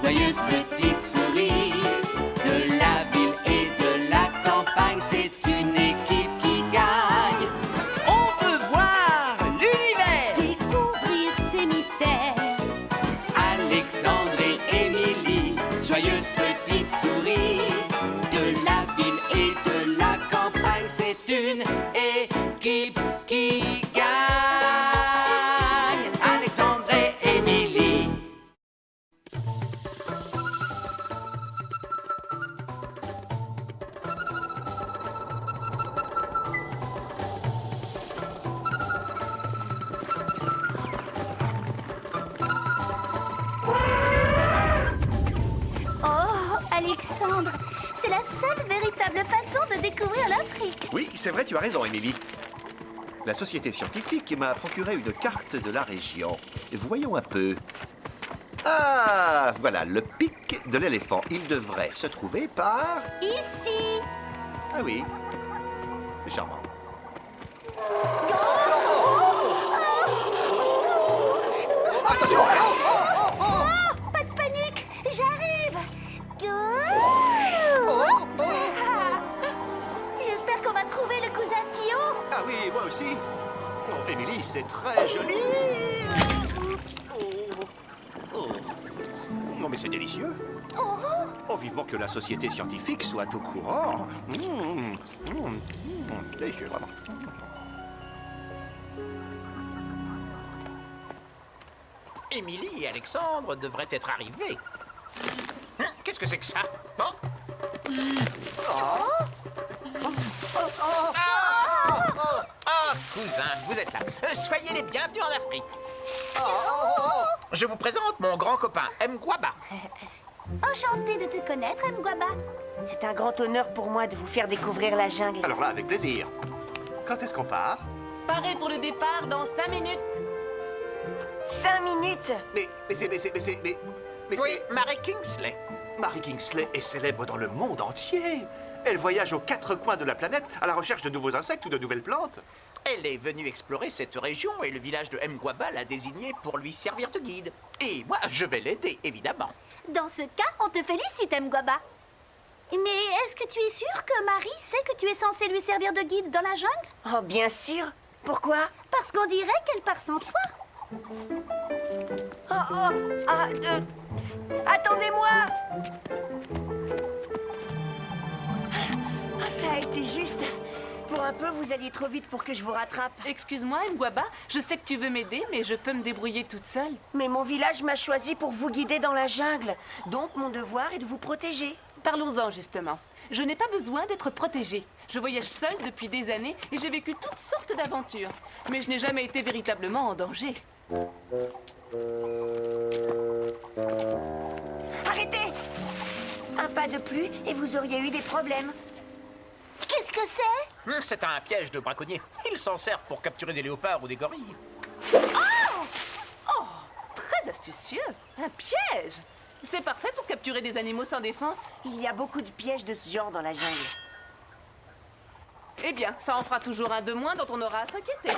joyeuse petite souris. De la ville et de la campagne, c'est une équipe qui gagne. On veut voir l'univers, Découvrir ses mystères. Alexandre et Émilie, joyeuse petite souris. De la ville et de la campagne, c'est une équipe qui gagne. Alexandre et Émilie. Oh, Alexandre, c'est la seule véritable façon de découvrir l'Afrique. Oui, c'est vrai, tu as raison, Émilie. La société scientifique m'a procuré une carte de la région. Voyons un peu. Ah, voilà, le pic de l'éléphant. Il devrait se trouver par... Ici. Ah oui, c'est charmant. Attention! Pas de panique, j'arrive. J'espère qu'on va trouver le cousin Tio. Ah oui, moi aussi. Oh, Émilie, c'est très joli. Non, mais c'est délicieux. Oh, vivement que la société scientifique soit au courant. Délicieux, vraiment. Émilie et Alexandre devraient être arrivés. Qu'est-ce que c'est que ça? Oh, cousin, vous êtes là. Soyez les bienvenus en Afrique. Je vous présente mon grand copain, Mgwaba. Enchantée de te connaître, Mgwaba. C'est un grand honneur pour moi de vous faire découvrir la jungle. Alors là, avec plaisir. Quand est-ce qu'on part? Paré pour le départ dans 5 minutes. 5 minutes. Mais Oui, c'est... Mary Kingsley. Mary Kingsley est célèbre dans le monde entier. Elle voyage aux 4 coins de la planète à la recherche de nouveaux insectes ou de nouvelles plantes. Elle est venue explorer cette région et le village de Mgwaba l'a désignée pour lui servir de guide. Et moi, je vais l'aider, évidemment. Dans ce cas, on te félicite, Mgwaba. Mais est-ce que tu es sûr que Marie sait que tu es censé lui servir de guide dans la jungle? Oh, bien sûr. Pourquoi? Parce qu'on dirait qu'elle part sans toi. Attendez-moi. Ça a été juste. Pour un peu, vous alliez trop vite pour que je vous rattrape. Excuse-moi, Mgwaba, je sais que tu veux m'aider, mais je peux me débrouiller toute seule. Mais mon village m'a choisi pour vous guider dans la jungle. Donc, mon devoir est de vous protéger. Parlons-en, justement. Je n'ai pas besoin d'être protégée. Je voyage seule depuis des années et j'ai vécu toutes sortes d'aventures. Mais je n'ai jamais été véritablement en danger. Arrêtez! Un pas de plus et vous auriez eu des problèmes. Qu'est-ce que c'est? C'est un piège de braconnier. Ils s'en servent pour capturer des léopards ou des gorilles. Oh, très astucieux. Un piège. C'est parfait pour capturer des animaux sans défense. Il y a beaucoup de pièges de ce genre dans la jungle. Eh bien, ça en fera toujours un de moins dont on aura à s'inquiéter.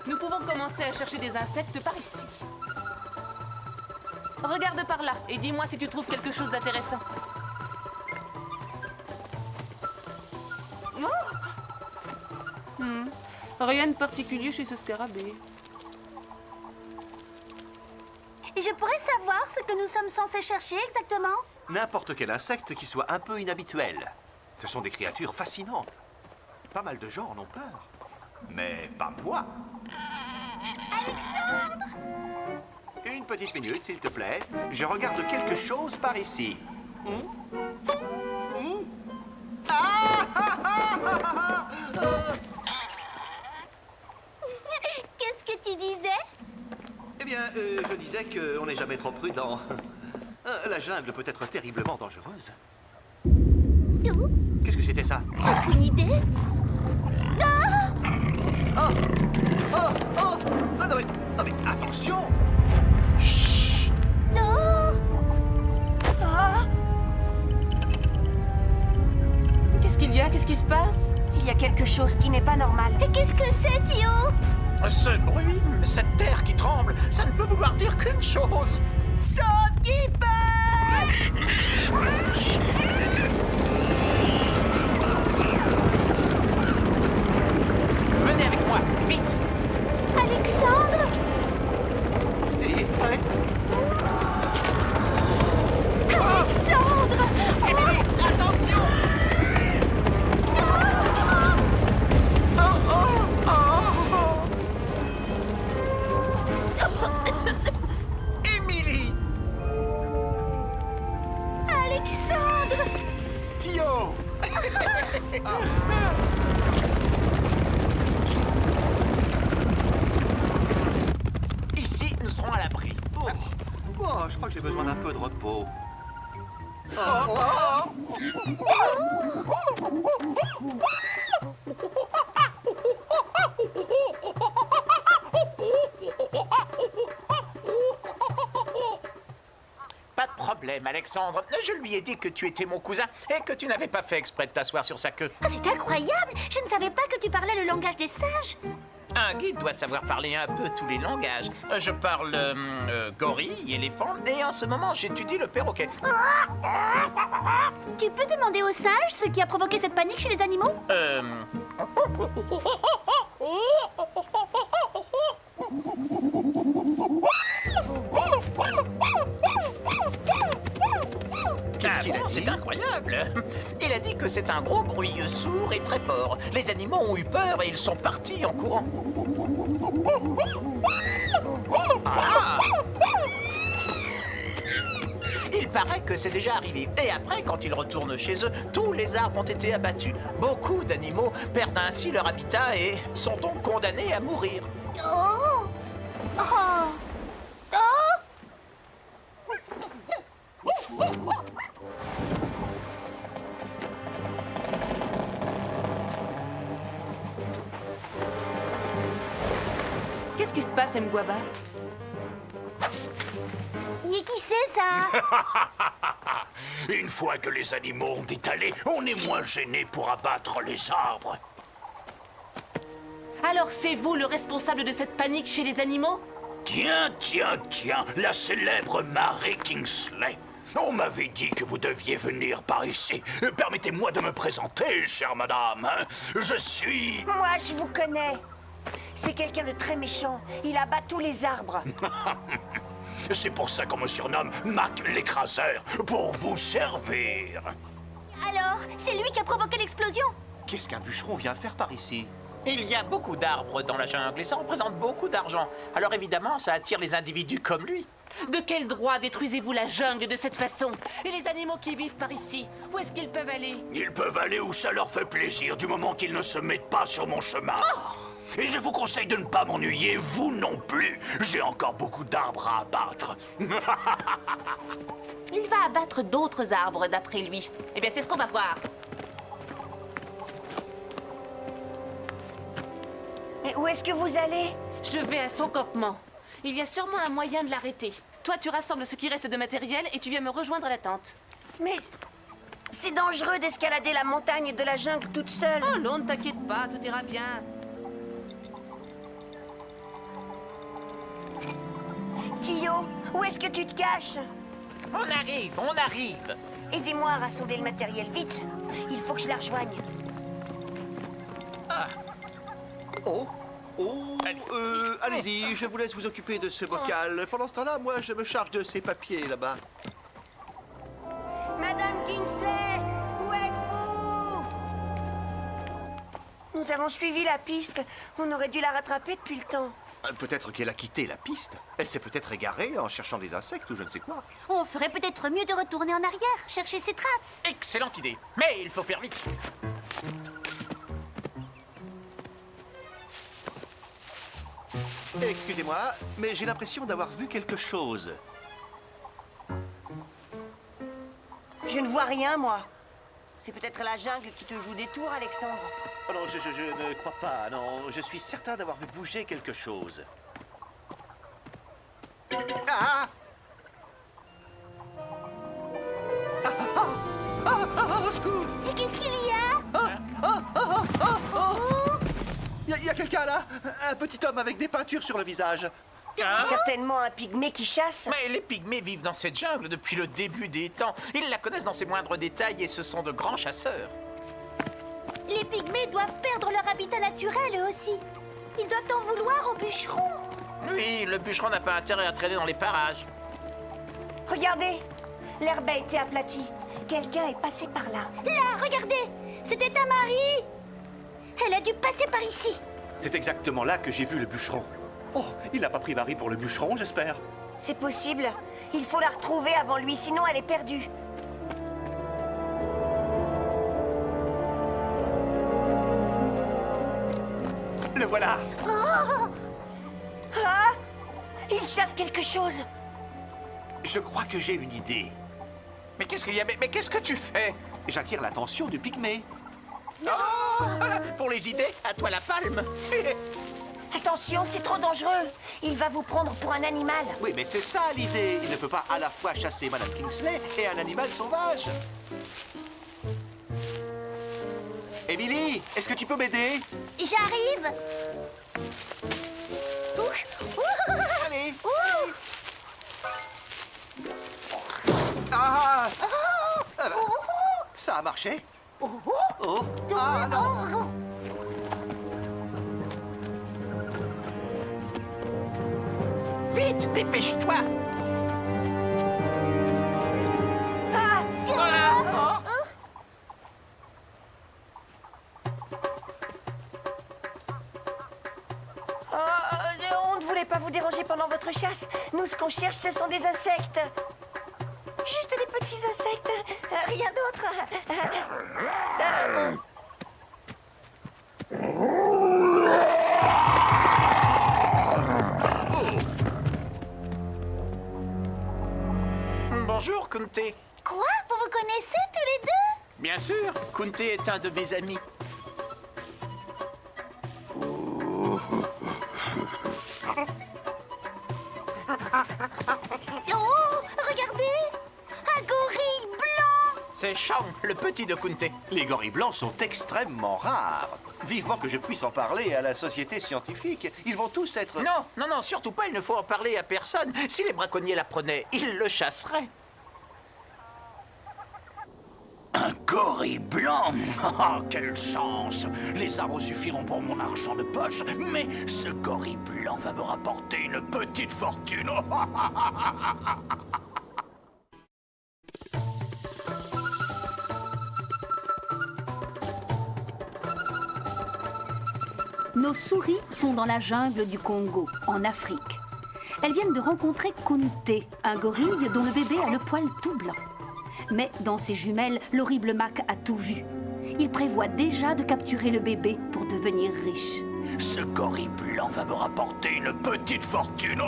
Nous pouvons commencer à chercher des insectes par ici. Regarde par là et dis-moi si tu trouves quelque chose d'intéressant. Oh. Rien de particulier chez ce scarabée. Et je pourrais savoir ce que nous sommes censés chercher exactement? N'importe quel insecte qui soit un peu inhabituel. Ce sont des créatures fascinantes. Pas mal de gens en ont peur. Mais pas moi. Alexandre! Une petite minute, s'il te plaît. Je regarde quelque chose par ici. Qu'est-ce que tu disais? Eh bien, je disais qu'on n'est jamais trop prudent. La jungle peut être terriblement dangereuse. Qu'est-ce que c'était ça? Aucune idée? Oh! Ah, non mais attention! Non! Qu'est-ce qu'il y a? Qu'est-ce qui se passe? Il y a quelque chose qui n'est pas normal. Et qu'est-ce que c'est, Tio? Ce bruit, cette terre qui tremble, ça ne peut vouloir dire qu'une chose. Sauve-keeper! Venez avec moi, vite. Alexandre! Ouais. Alexandre! Émilie, attention. Émilie! Alexandre! Tio! Ici, nous serons à l'abri. Oh, je crois que j'ai besoin d'un peu de repos. Pas de problème, Alexandre. Je lui ai dit que tu étais mon cousin et que tu n'avais pas fait exprès de t'asseoir sur sa queue. Oh, c'est incroyable! Je ne savais pas que tu parlais le langage des singes. Un guide doit savoir parler un peu tous les langages. Je parle gorille, éléphant, et en ce moment, j'étudie le perroquet. Tu peux demander aux singes ce qui a provoqué cette panique chez les animaux? Qu'est-ce qu'il a dit? C'est incroyable. Il a dit que c'est un gros bruit sourd et très fort. Les animaux ont eu peur et ils sont partis en courant. Ah! Il paraît que c'est déjà arrivé. Et après, quand ils retournent chez eux, tous les arbres ont été abattus. Beaucoup d'animaux perdent ainsi leur habitat et sont donc condamnés à mourir. Oh! Oh! Oh! Qu'est-ce qui se passe, Mgwaba? Mais qui c'est ça? Une fois que les animaux ont étalé, on est moins gêné pour abattre les arbres. Alors c'est vous le responsable de cette panique chez les animaux? Tiens, la célèbre Mary Kingsley. On m'avait dit que vous deviez venir par ici. Permettez-moi de me présenter, chère madame. Je suis... Moi, je vous connais. C'est quelqu'un de très méchant. Il abat tous les arbres. C'est pour ça qu'on me surnomme Mac l'écraseur, pour vous servir. Alors, c'est lui qui a provoqué l'explosion? Qu'est-ce qu'un bûcheron vient faire par ici? Il y a beaucoup d'arbres dans la jungle et ça représente beaucoup d'argent. Alors évidemment, ça attire les individus comme lui. De quel droit détruisez-vous la jungle de cette façon? Et les animaux qui vivent par ici, où est-ce qu'ils peuvent aller? Ils peuvent aller où ça leur fait plaisir, du moment qu'ils ne se mettent pas sur mon chemin. Et je vous conseille de ne pas m'ennuyer, vous non plus. J'ai encore beaucoup d'arbres à abattre. Il va abattre d'autres arbres, d'après lui. Eh bien, c'est ce qu'on va voir. Et où est-ce que vous allez? Je vais à son campement. Il y a sûrement un moyen de l'arrêter. Toi, tu rassembles ce qui reste de matériel et tu viens me rejoindre à la tente. Mais c'est dangereux d'escalader la montagne de la jungle toute seule. Oh non, ne t'inquiète pas, tout ira bien. Tio, où est-ce que tu te caches? On arrive, on arrive. Aidez-moi à rassembler le matériel, vite. Il faut que je la rejoigne. Oh, allez-y, je vous laisse vous occuper de ce bocal. Pendant ce temps-là, moi, je me charge de ces papiers là-bas. Madame Kingsley, où êtes-vous? Nous avons suivi la piste. On aurait dû la rattraper depuis le temps. Peut-être qu'elle a quitté la piste. Elle s'est peut-être égarée en cherchant des insectes ou je ne sais quoi. On ferait peut-être mieux de retourner en arrière, chercher ses traces. Excellente idée. Mais il faut faire vite. Excusez-moi, mais j'ai l'impression d'avoir vu quelque chose. Je ne vois rien, moi. C'est peut-être la jungle qui te joue des tours, Alexandre. Oh non, je ne crois pas. Non, je suis certain d'avoir vu bouger quelque chose. Ah! Au secours! Et qu'est-ce qu'il y a? Il Il y a quelqu'un là? Un petit homme avec des peintures sur le visage. C'est certainement un pygmée qui chasse. Mais les pygmées vivent dans cette jungle depuis le début des temps. Ils la connaissent dans ses moindres détails et ce sont de grands chasseurs. Les pygmées doivent perdre leur habitat naturel eux aussi. Ils doivent en vouloir aux bûcherons. Oui, le bûcheron n'a pas intérêt à traîner dans les parages. Regardez, l'herbe a été aplatie. Quelqu'un est passé par là. Là, regardez, c'était ta Marie. Elle a dû passer par ici. C'est exactement là que j'ai vu le bûcheron. Oh, il n'a pas pris Marie pour le bûcheron, j'espère. C'est possible. Il faut la retrouver avant lui, sinon elle est perdue. Le voilà. Ah! Il chasse quelque chose. Je crois que j'ai une idée. Mais qu'est-ce qu'il y a? Mais qu'est-ce que tu fais? J'attire l'attention du pygmée. Oh, pour les idées, à toi la palme. Attention, c'est trop dangereux. Il va vous prendre pour un animal. Oui, mais c'est ça l'idée. Il ne peut pas à la fois chasser Madame Kingsley et un animal sauvage. Émilie, est-ce que tu peux m'aider? J'arrive. Allez. Ah! Ah bah, ça a marché. Oh. Ah non. Vite, dépêche-toi. Ah! Voilà. On ne voulait pas vous déranger pendant votre chasse. Nous, ce qu'on cherche, ce sont des insectes. Juste des petits insectes. Rien d'autre. Bonjour, Kunte. Quoi? Vous vous connaissez tous les deux? Bien sûr, Kunte est un de mes amis. Oh, regardez! Un gorille blanc! C'est Shang, le petit de Kunte. Les gorilles blancs sont extrêmement rares. Vivement que je puisse en parler à la société scientifique. Ils vont tous être... Non, surtout pas, il ne faut en parler à personne. Si les braconniers l'apprenaient, ils le chasseraient. Un gorille blanc. Ah, quelle chance! Les arbres suffiront pour mon argent de poche, mais ce gorille blanc va me rapporter une petite fortune. Nos souris sont dans la jungle du Congo, en Afrique. Elles viennent de rencontrer Kunte, un gorille dont le bébé a le poil tout blanc. Mais dans ses jumelles, l'horrible Mac a tout vu. Il prévoit déjà de capturer le bébé pour devenir riche. Ce gorille blanc va me rapporter une petite fortune.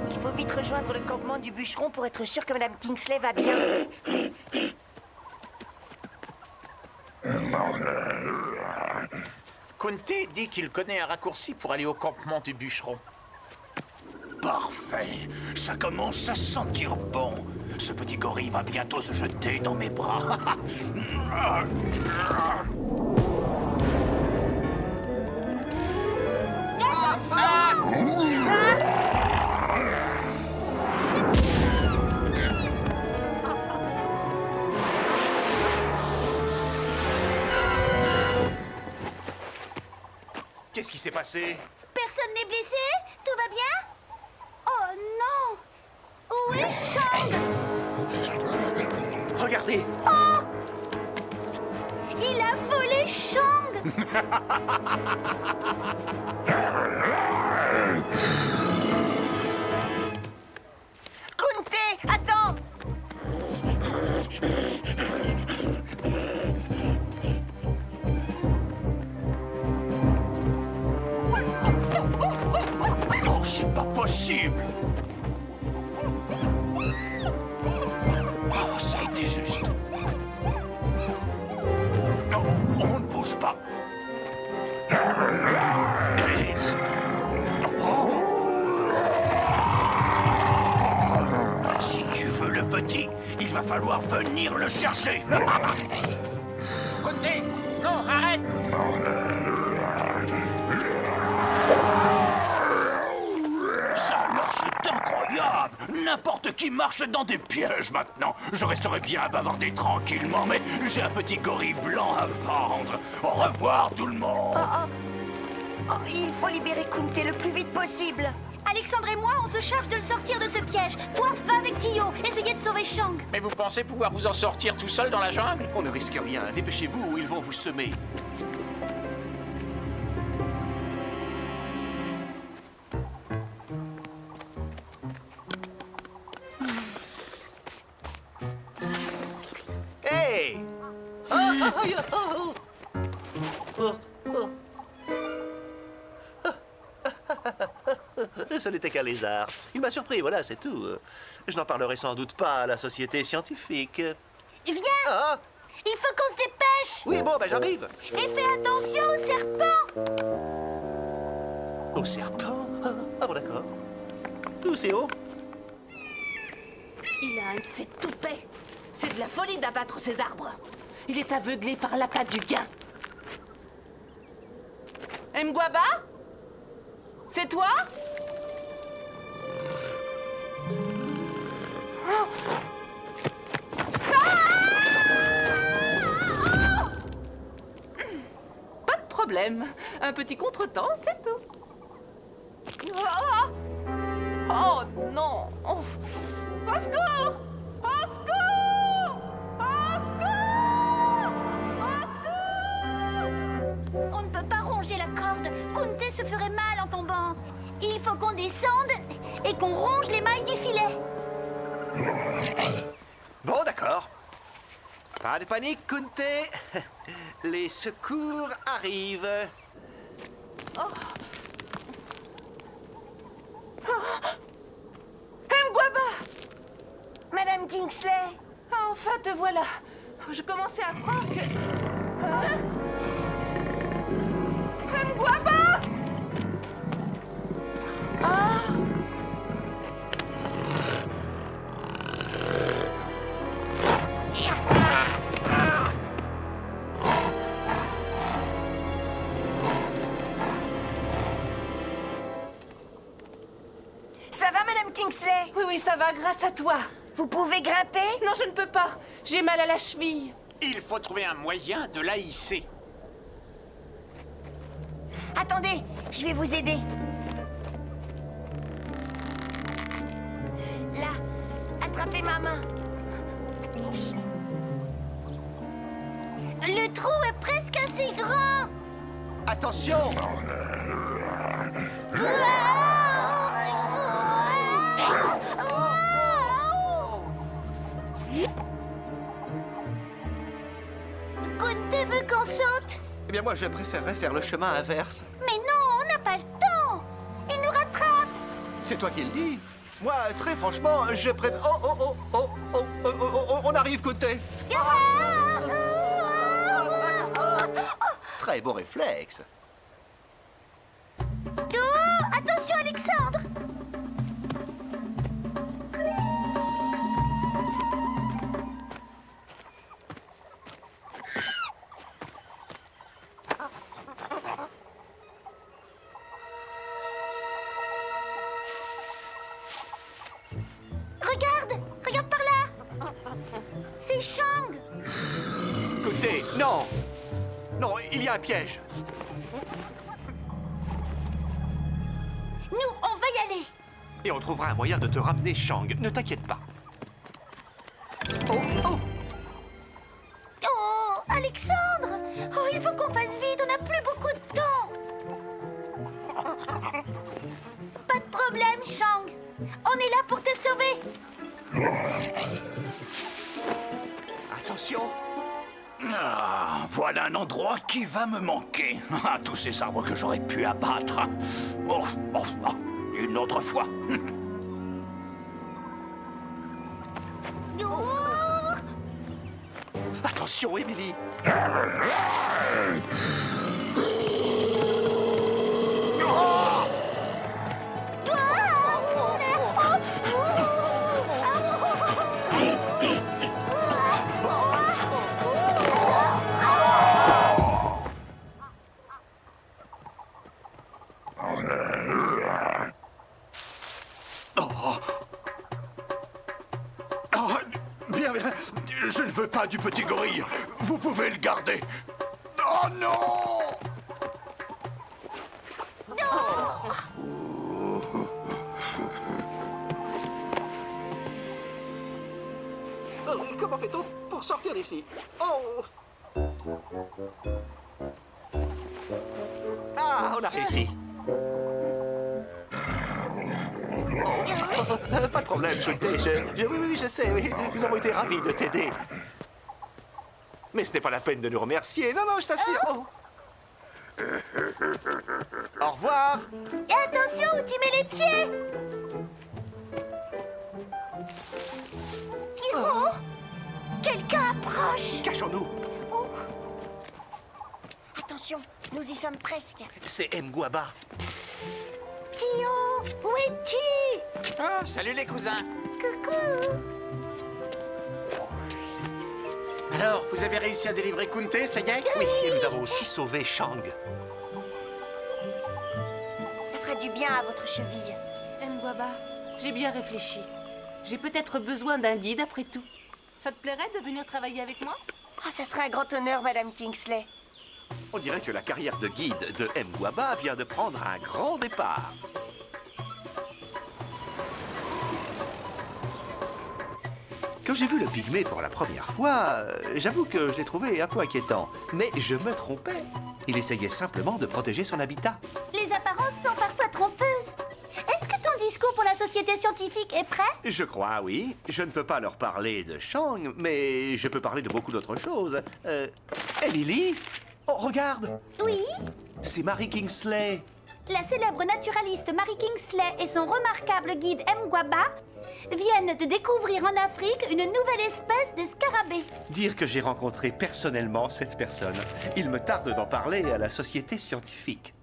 Il faut vite rejoindre le campement du bûcheron pour être sûr que Madame Kingsley va bien. Kunte dit qu'il connaît un raccourci pour aller au campement du bûcheron. Parfait. Ça commence à sentir bon. Ce petit gorille va bientôt se jeter dans mes bras. Qu'est-ce qui s'est passé? Personne n'est blessé? Tout va bien? Oh non! Où est Shang? Regardez! Il a volé Shang! Kunte, attends! Oh, c'est pas possible! Oh, ça a été juste. Non, on ne bouge pas. Et- Oh. Si tu veux le petit, il va falloir venir le chercher. Kunté, non, arrête. Ça alors, c'est incroyable. N'importe qui marche dans des pièges maintenant. Je resterai bien à bavarder tranquillement, mais j'ai un petit gorille blanc à vendre. Au revoir tout le monde. Oh, il faut libérer Kunté le plus vite possible. Alexandre et moi, on se charge de le sortir de ce piège. Toi, va avec Tio, essayez de sauver Shang. Mais vous pensez pouvoir vous en sortir tout seul dans la jungle? On ne risque rien. Dépêchez-vous ou ils vont vous semer. Hey! Ce n'était qu'un lézard. Il m'a surpris, voilà, c'est tout. Je n'en parlerai sans doute pas à la société scientifique. Viens, Ah! il faut qu'on se dépêche. Oui, bon, ben j'arrive. Et fais attention au serpent. Au serpent? Ah bon, d'accord. Où c'est haut? Il a un de ses toupets. C'est de la folie d'abattre ces arbres. Il est aveuglé par l'appât du gain. Mgwaba? C'est toi? Oh. Pas de problème. Un petit contretemps, c'est tout. Oh non! Oh. Au secours! Au secours! Au secours! Au secours! On ne peut pas ronger la corde. Kunté se ferait mal en tombant. Il faut qu'on descende et qu'on ronge les mailles du filet. Bon, d'accord. Pas de panique, Kunté. Les secours arrivent. Mgwaba! Madame Kingsley. Enfin, te voilà. Je commençais à croire que... Hein? Mgwaba! Ça va, Madame Kingsley? Oui, oui, ça va, grâce à toi. Vous pouvez grimper? Non, je ne peux pas. J'ai mal à la cheville. Il faut trouver un moyen de la hisser. Attendez, je vais vous aider. Là, attrapez ma main. Le trou est presque assez grand. Attention! Kunté veut qu'on saute. Eh bien, moi, je préférerais faire le chemin inverse. Mais non, on n'a pas le temps. Il nous rattrape. C'est toi qui le dis. Moi, très franchement, je préfère... Oh, on arrive, Kunté. Très bon réflexe. Oh, attention, Alexandre. Regarde par là. C'est Shang. Kunté, non! Non, il y a un piège. Nous, on va y aller. Et on trouvera un moyen de te ramener, Shang. Ne t'inquiète pas. Oh! Oh, Alexandre. Oh, il faut qu'on fasse vite, on n'a plus beaucoup de temps. Pas de problème, Shang. On est là pour te sauver. Attention! Ah, voilà un endroit qui va me manquer. Ah, tous ces arbres que j'aurais pu abattre. Oh, une autre fois. Oh. Attention, Émilie! pas du petit gorille. Vous pouvez le garder. Oh non! Comment fait-on pour sortir d'ici? Oh! Ah, on a réussi. Pas de problème, écoutez, oui, je sais, oui, nous avons été ravis de t'aider. Mais ce n'est pas la peine de nous remercier. Non, je t'assure. Oh. Au revoir. Et attention où tu mets les pieds. Oh, quelqu'un approche. Cachons-nous. Oh, Attention, nous y sommes presque. C'est Mgwaba. Tio, où es-tu? Oh, salut les cousins. Coucou. Alors, vous avez réussi à délivrer Kunte, ça y est? Oui, et nous avons aussi sauvé Shang. Ça ferait du bien à votre cheville. Mgwaba, j'ai bien réfléchi. J'ai peut-être besoin d'un guide après tout. Ça te plairait de venir travailler avec moi? Ah, ça serait un grand honneur, Madame Kingsley. On dirait que la carrière de guide de Mgwaba vient de prendre un grand départ. Quand j'ai vu le pygmée pour la première fois, j'avoue que je l'ai trouvé un peu inquiétant. Mais je me trompais. Il essayait simplement de protéger son habitat. Les apparences sont parfois trompeuses. Est-ce que ton discours pour la société scientifique est prêt? Je crois, oui. Je ne peux pas leur parler de Shang, mais je peux parler de beaucoup d'autres choses. Emily? Oh, regarde! Oui. C'est Mary Kingsley. La célèbre naturaliste Mary Kingsley et son remarquable guide Mgwaba viennent de découvrir en Afrique une nouvelle espèce de scarabée. Dire que j'ai rencontré personnellement cette personne. Il me tarde d'en parler à la société scientifique.